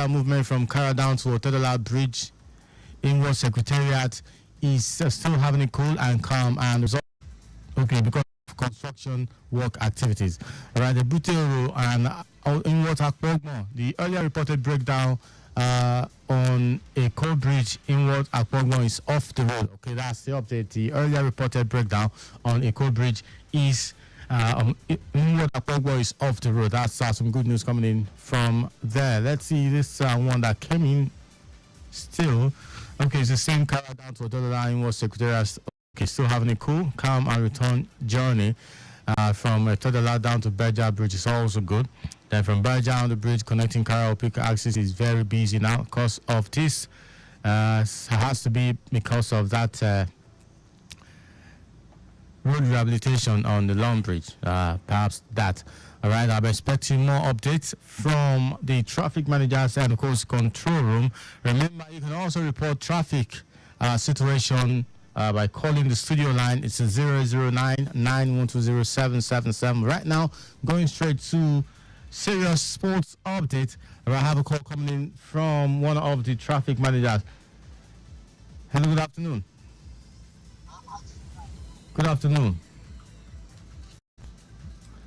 movement from Kara down to Otedola Bridge inward secretariat is still having a cool and calm and result. Okay, because of construction work activities. All right, the Butero and inward Akpogmo, the earlier reported breakdown on a coal bridge inward Akpogmo is off the road. Okay, that's the update. The earlier reported breakdown on a coal bridge is inward Akpogmo is off the road. That's some good news coming in from there. Let's see this one that came in still. Okay, it's the same car down to Otedola inward secretariat. Okay, still having a cool, calm and return journey from Otedola down to Berja Bridge is also good. Then from Berja on the bridge connecting Kara Opika axis is very busy now because of this. Has to be because of that road rehabilitation on the Long Bridge. Perhaps that. All right, I'm expecting more updates from the traffic managers and of course control room. Remember, you can also report traffic situation by calling the studio line. It's a 009-9120-777. Right now, going straight to serious sports update. I have a call coming in from one of the traffic managers. Hello, good afternoon. Good afternoon.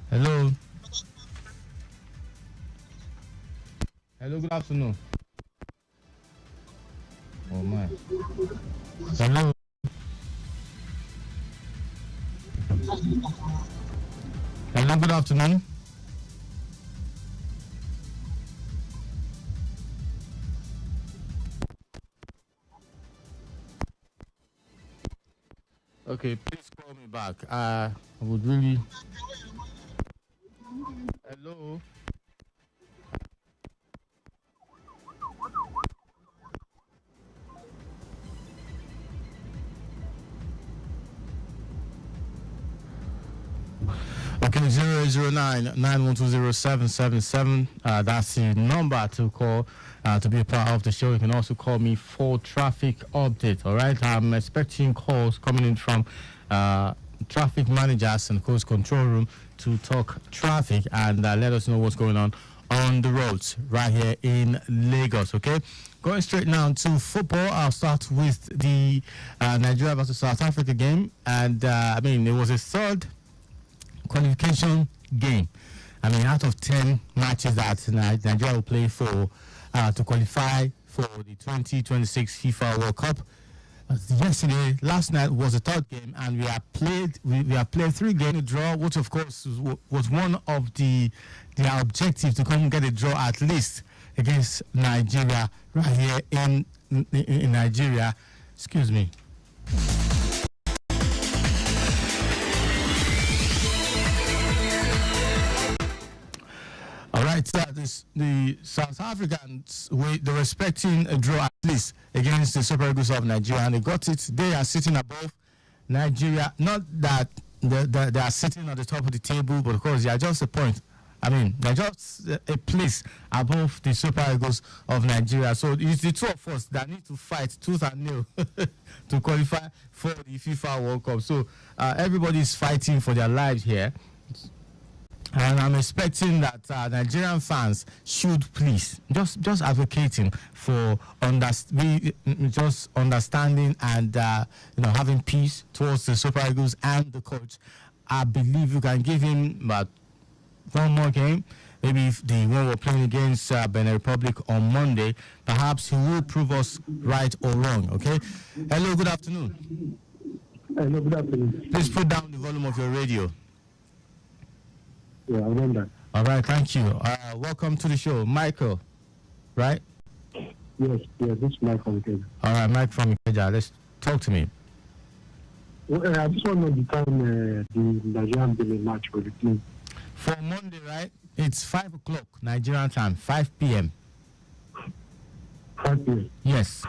Hello. Hello, good afternoon. Oh my. Hello. Hello, good afternoon. Okay, please call me back. I would really. Hello. Okay, 009-9120-777. That's the number to call to be a part of the show. You can also call me for traffic update. All right, I'm expecting calls coming in from traffic managers and of course control room to talk traffic and let us know what's going on the roads right here in Lagos. Okay, going straight now to football. I'll start with the Nigeria versus South Africa game, and I mean it was a third qualification game. I mean, out of 10 matches that Nigeria will play for to qualify for the 2026 FIFA World Cup. Last night was the third game, and we have played 3 games, a draw, which of course was one of their objectives to come and get a draw at least against Nigeria right here in Nigeria. Excuse me. All right, the South Africans, they were expecting a draw at least against the Super Eagles of Nigeria, and they got it. They are sitting above Nigeria. Not that they are sitting at the top of the table, but of course they are just a point. I mean, they're just a place above the Super Eagles of Nigeria. So it's the two of us that need to fight tooth and nail to qualify for the FIFA World Cup. So everybody is fighting for their lives here. And I'm expecting that Nigerian fans should please just advocating for just understanding and having peace towards the Super Eagles and the coach. I believe you can give him one more game. Maybe if the one we're playing against Benin Republic on Monday, perhaps he will prove us right or wrong. Okay. Hello. Good afternoon. Hello. Good afternoon. Please put down the volume of your radio. Yeah, I remember. All right, thank you. Welcome to the show, Michael, right? Yes, this is Mike from Ikeja. All right, Mike from Ikeja. Let's talk to me. Well, I just want to know the time the Nigerian Benin match for the team. For Monday, right? It's 5 o'clock Nigerian time, 5 p.m. 5 p.m. Yes.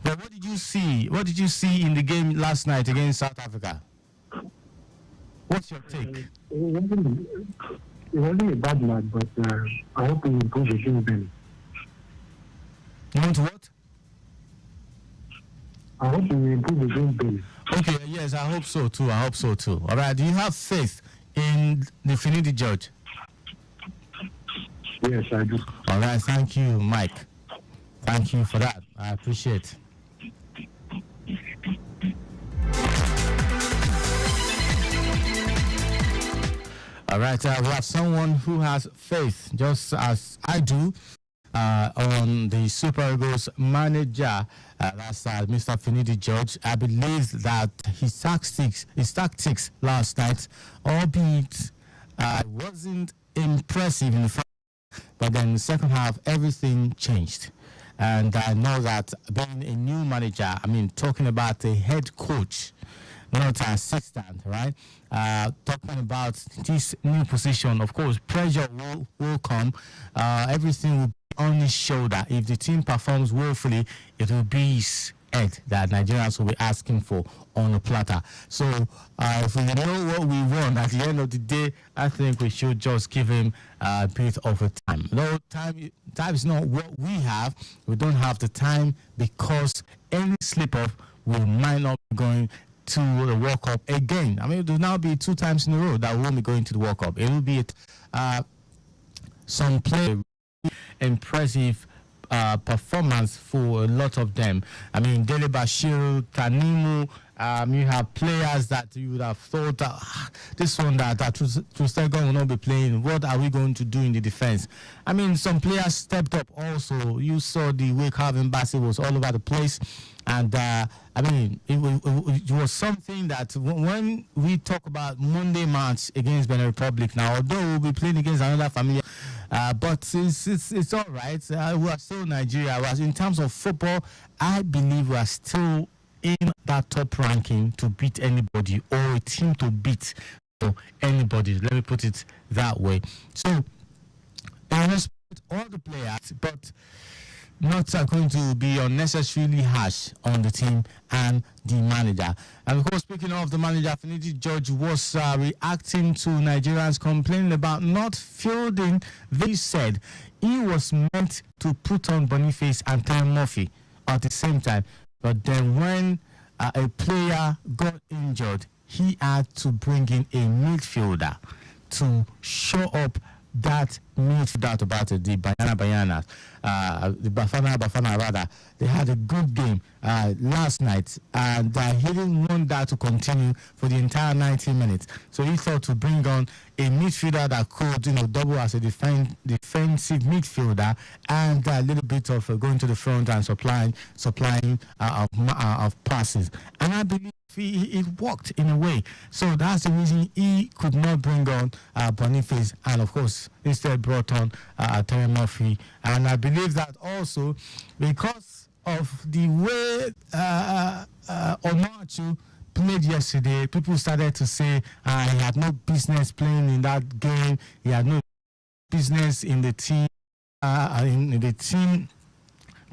But what did you see? What did you see in the game last night against South Africa? What's your take? It wasn't a bad match, but I hope we improve against Benin. You want what? I hope we improve against Benin. Okay, yes, I hope so too. All right, do you have faith in the Finidi judge? Yes, I do. All right, thank you, Mike. Thank you for that. I appreciate. All right, we have someone who has faith, just as I do, on the Super Eagles manager. That's Mr. Finidi George. I believe that his tactics last night, albeit wasn't impressive in the first, but then in the second half, everything changed. And I know that being a new manager, I mean, talking about a head coach, not an assistant, right? Talking about this new position, of course, pressure will come. Everything will be on his shoulder. If the team performs woefully, it will be his head that Nigerians will be asking for on a platter. So if we know what we want at the end of the day, I think we should just give him a bit of a time. No, time is not what we have. We don't have the time because any slip up, we might not be going to the World Cup again. I mean, it will now be 2 times in a row that we won't be going to the World Cup. It will be some play impressive performance for a lot of them. I mean, Dele Bashiru, Tanimu, you have players that you would have thought this one that Trustego will not be playing. What are we going to do in the defense? I mean, some players stepped up also. You saw the way Calvin Bassey was all over the place. And I mean, it was something that when we talk about Monday match against Benin Republic now, although we'll be playing against another familiar, but it's all right. We are still Nigeria. In terms of football, I believe we are still in that top ranking to beat anybody or a team to beat anybody. Let me put it that way. So, I respect all the players, but not going to be unnecessarily harsh on the team and the manager. And of course, speaking of the manager, Finidi George was reacting to Nigerians complaining about not fielding. They said he was meant to put on Boniface and Terry Murphy at the same time. But then when a player got injured, he had to bring in a midfielder to show up that midfielder about it, the Bayanas, the Bafana rather. They had a good game last night, and he didn't want that to continue for the entire 90 minutes. So he thought to bring on a midfielder that could, double as a defensive midfielder, and a little bit of going to the front and supplying of passes. And I believe it worked in a way. So that's the reason he could not bring on Boniface, and of course instead brought on Terry Murphy. And I believe that also because of the way Onuachu played yesterday, people started to say he had no business playing in that game. He had no business in the team,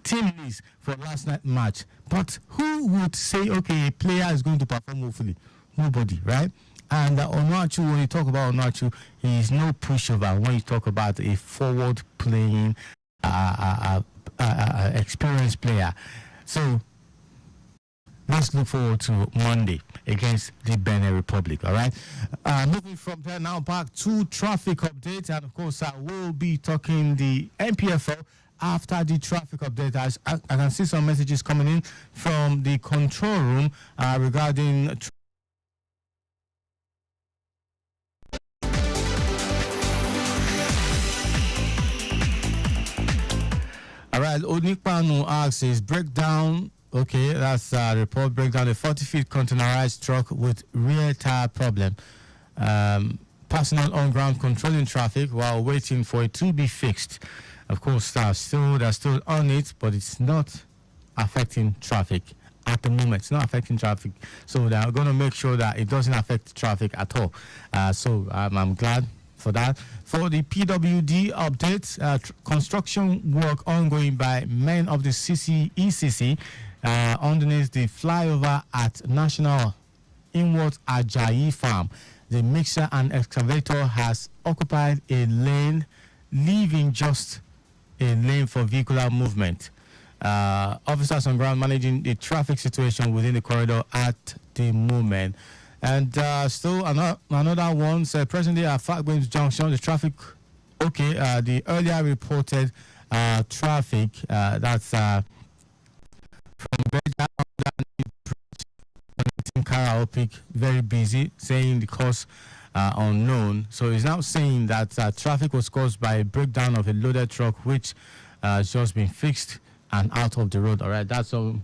team list for last night match. But who would say, okay, a player is going to perform hopefully? Nobody, right? And Onuachu, when you talk about Onuachu, he is no pushover. When you talk about a forward playing, experienced player. So let's look forward to Monday against the Benin Republic, all right? Moving from there now back to traffic updates. And of course, I will be talking the NPFL after the traffic update. I can see some messages coming in from the control room regarding all right, Onikpanu asks, is breakdown, okay, that's report breakdown, a 40-feet containerized truck with rear tire problem. Personnel on ground controlling traffic while waiting for it to be fixed. Of course, they're still on it, but it's not affecting traffic at the moment. It's not affecting traffic. So they're going to make sure that it doesn't affect traffic at all. So I'm glad for that. For the PWD updates, construction work ongoing by men of the ECC underneath the flyover at National Inward Ajayi Farm. The mixer and excavator has occupied a lane, leaving just a lane for vehicular movement. Officers on ground managing the traffic situation within the corridor at the moment. And still another one said, presently at Fagbens Junction, the traffic Okay, the earlier reported traffic that's from Beja Karaoke, very busy, saying the cause unknown. So he's now saying that traffic was caused by a breakdown of a loaded truck, which has just been fixed and out of the road. All right, that's some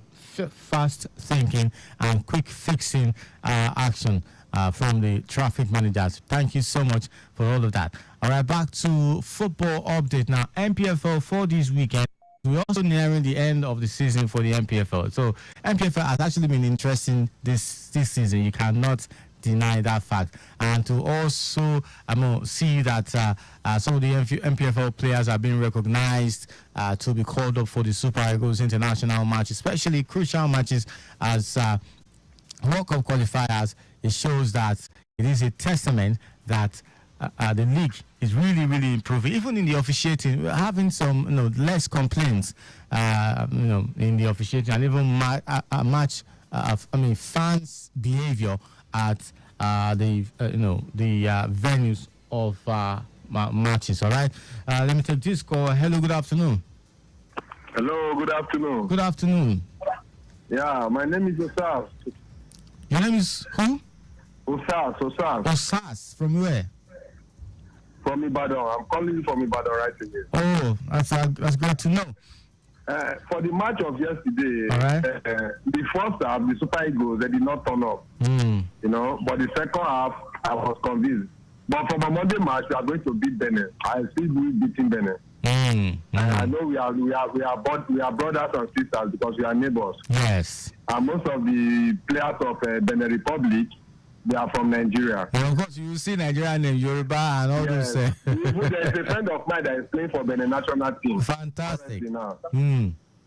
fast thinking and quick fixing action from the traffic managers. Thank you so much for all of that. All right, back to football update now. MPFL for this weekend. We're also nearing the end of the season for the MPFL. So MPFL has actually been interesting this season. You cannot deny that fact. And to also see that some of the MPFL players are being recognized to be called up for the Super Eagles international match, especially crucial matches as World Cup qualifiers. It shows that it is a testament that the league is really, really improving. Even in the officiating, we're having some, less complaints, in the officiating, and even fans' behavior at the venues of matches. All right. Let me take this call. Hello. Good afternoon. Hello. Good afternoon. Good afternoon. Yeah, my name is Osas. Your name is who? Osas. Osas. From where? From Ibadan. I'm calling you from Ibadan right away. Oh, that's great to know. For the match of yesterday, right. The first half, the Super Eagles, they did not turn up. But the second half, I was convinced. But for my Monday match, we are going to beat Benin. I see we beating Benin. I know we are brothers and sisters because we are neighbors. Yes. And most of the players of Benin Republic, they are from Nigeria. Well, of course, you see Nigerian and Yoruba and all those. Even there is a friend of mine that is playing for the national team. Fantastic.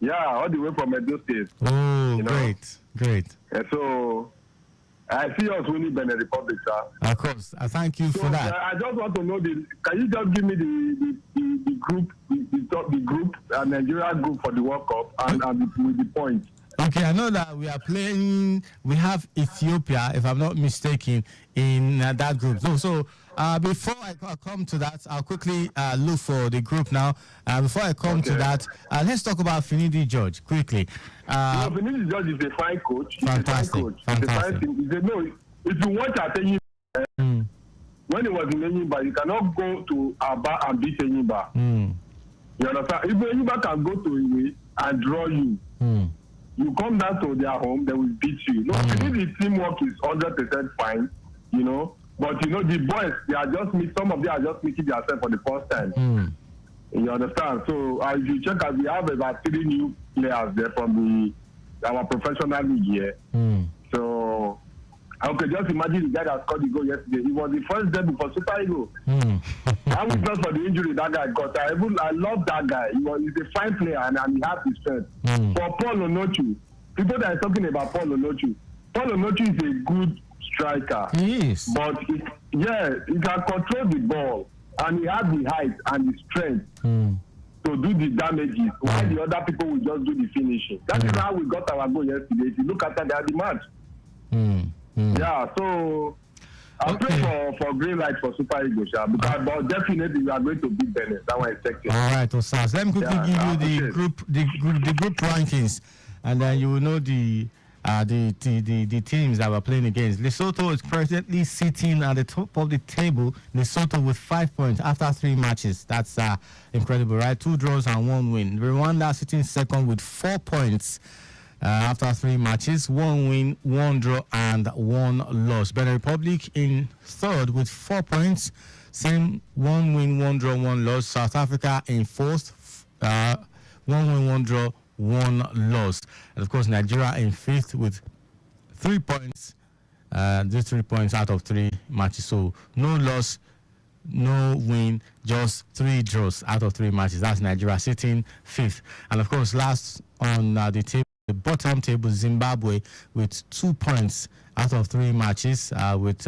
Yeah, all the way from Edo State. Oh, great. So, I see us winning Benin Republic, sir. Of course. I thank you for that. I just want to know, can you just give me the group, the group, Nigeria group for the World Cup and with the points? Okay, I know that we have Ethiopia, if I'm not mistaken, in that group. So before I come to that, I'll quickly look for the group now. Before I come to that, let's talk about Finidi George quickly. Finidi George is a fine coach. Fantastic. If you watch at Enyimba, when he was in Enyimba, you cannot go to Aba and beat Enyimba. You understand? If Enyimba can go to Iwe and draw you, you come down to their home, they will beat you. No, I think the teamwork is 100% fine, But the boys, some of them are just making themselves for the first time. You understand? So if you check out, we have about 3 new players there from our professional league here. So okay, just imagine the guy that scored the goal yesterday. He was the first debut for Super Eagles. I was just for the injury that guy got. I love that guy. He's a fine player and he has his strength. For Paul Onochu, people that are talking about Paul Onochu is a good striker. He is. But he can control the ball and he has the height and the strength to do the damages while the other people will just do the finishing. That is how we got our goal yesterday. If you look at the match. Yeah, so I'll pray for green light for Super Eagles, but definitely we are going to beat Benin. That one is expected. All right, Osas. Let me quickly give you the group rankings, and then you will know the teams that we're playing against. Lesotho is presently sitting at the top of the table. Lesotho with 5 points after 3 matches. That's incredible, right? 2 draws and 1 win. Rwanda sitting second with 4 points. After 3 matches, 1 win, 1 draw, and 1 loss. Benin Republic in third with 4 points, same 1 win, 1 draw, 1 loss. South Africa in fourth, 1 win, 1 draw, 1 loss. And of course, Nigeria in fifth with 3 points. Just 3 points out of 3 matches. So no loss, no win, just 3 draws out of 3 matches. That's Nigeria sitting fifth. And of course, last on the table. The bottom table, Zimbabwe, with 2 points out of 3 matches, with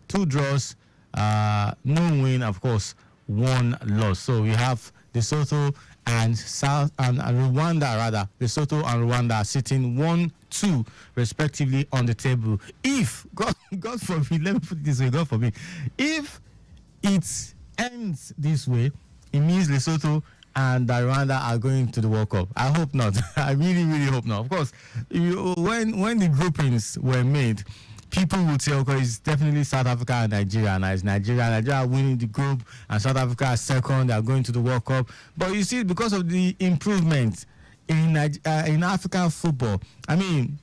2 draws, no win, of course, 1 loss. So we have Lesotho and Rwanda, Lesotho and Rwanda sitting 1-2 respectively on the table. If God forbid, let me put it this way, God forbid, if it's ends this way, it means Lesotho and Rwanda are going to the World Cup. I hope not. I really, really hope not. Of course, when the groupings were made, people would say, okay, it's definitely South Africa and Nigeria. And it's Nigeria winning the group, and South Africa is second. They are going to the World Cup. But you see, because of the improvement in African football, I mean,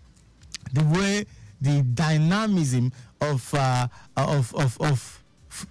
the way the dynamism of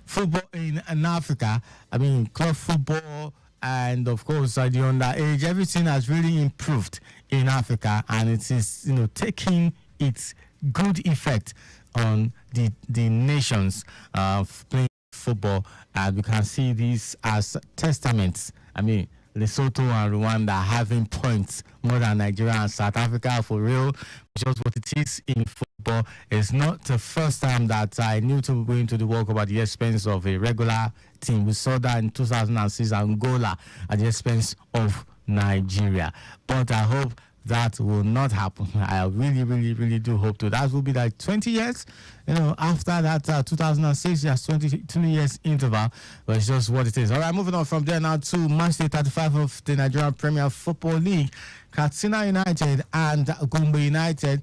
football in Africa, I mean, club football, and of course the underage, everything has really improved in Africa, and it is taking its good effect on the nations playing football, and we can see this as testaments. I mean, Lesotho and Rwanda having points more than Nigeria and South Africa, for real. Just what it is in football. It's not the first time that I knew to be going to the World Cup at the expense of a regular team. We saw that in 2006, Angola, at the expense of Nigeria. But I hope that will not happen. I really, really, really do hope to. That will be like 20 years, after that 2006, yes, 20 years interval. But it's just what it is. All right, moving on from there now to match day 35 of the Nigerian Premier Football League. Katsina United and Gombe United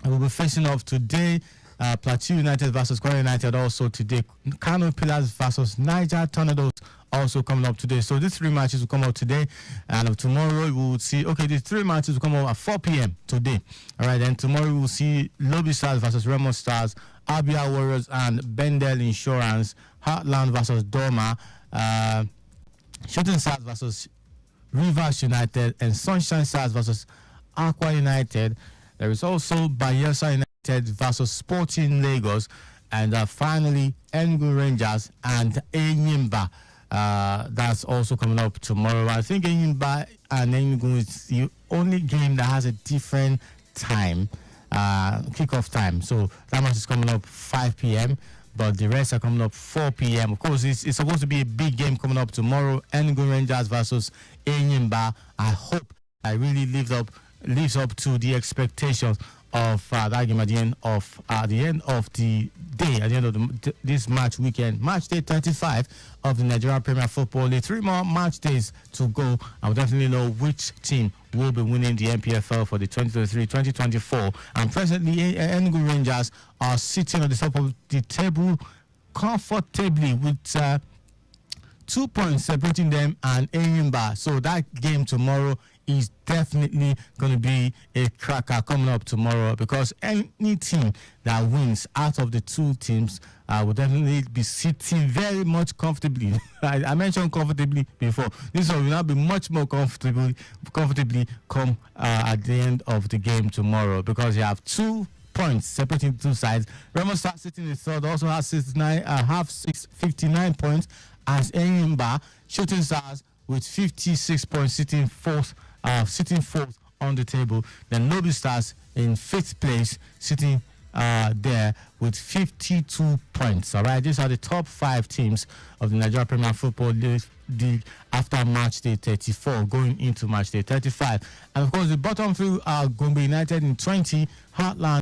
will be facing off today. Plateau United versus Kwara United also today. Kano Pillars versus Niger Tornadoes also coming up today. So these three matches will come up today, and tomorrow we will see. Okay, these three matches will come up at 4 p.m. today. All right, then tomorrow we will see Lobby Stars versus Remo Stars, Abia Warriors and Bendel Insurance, Heartland versus Doma, Shooting Stars versus Rivers United, and Sunshine Stars versus Aqua United. There is also Bayelsa United versus Sporting Lagos, and finally Enugu Rangers and Enyimba. That's also coming up tomorrow. I think Enyimba and Enugu is the only game that has a different time, kickoff time. So that match is coming up 5 p.m., but the rest are coming up 4 p.m. Of course, it's supposed to be a big game coming up tomorrow. Enugu Rangers versus Enyimba. I hope I really lives up to the expectations of that game at the end of the day, at the end of this match weekend. Match day 35 of the Nigerian Premier Football League. 3 more match days to go. I'll definitely know which team will be winning the NPFL for the 2023-2024. And presently, Enugu Rangers are sitting at the top of the table comfortably with 2 points separating them and Enyimba. So that game tomorrow is definitely going to be a cracker coming up tomorrow, because any team that wins out of the two teams will definitely be sitting very much comfortably. I mentioned comfortably before. This one will now be much more comfortably come at the end of the game tomorrow, because you have 2 points separating the two sides. Remo Stars sitting in third, also has 59 points, as Enyimba. Shooting Stars with 56 points sitting fourth on the table. Then Lobby Stars in 5th place, sitting there with 52 points. All right, these are the top 5 teams of the Nigeria Premier Football League after match day 34, going into match day 35. And of course, the bottom 3 are Gombe United in 20, Heartland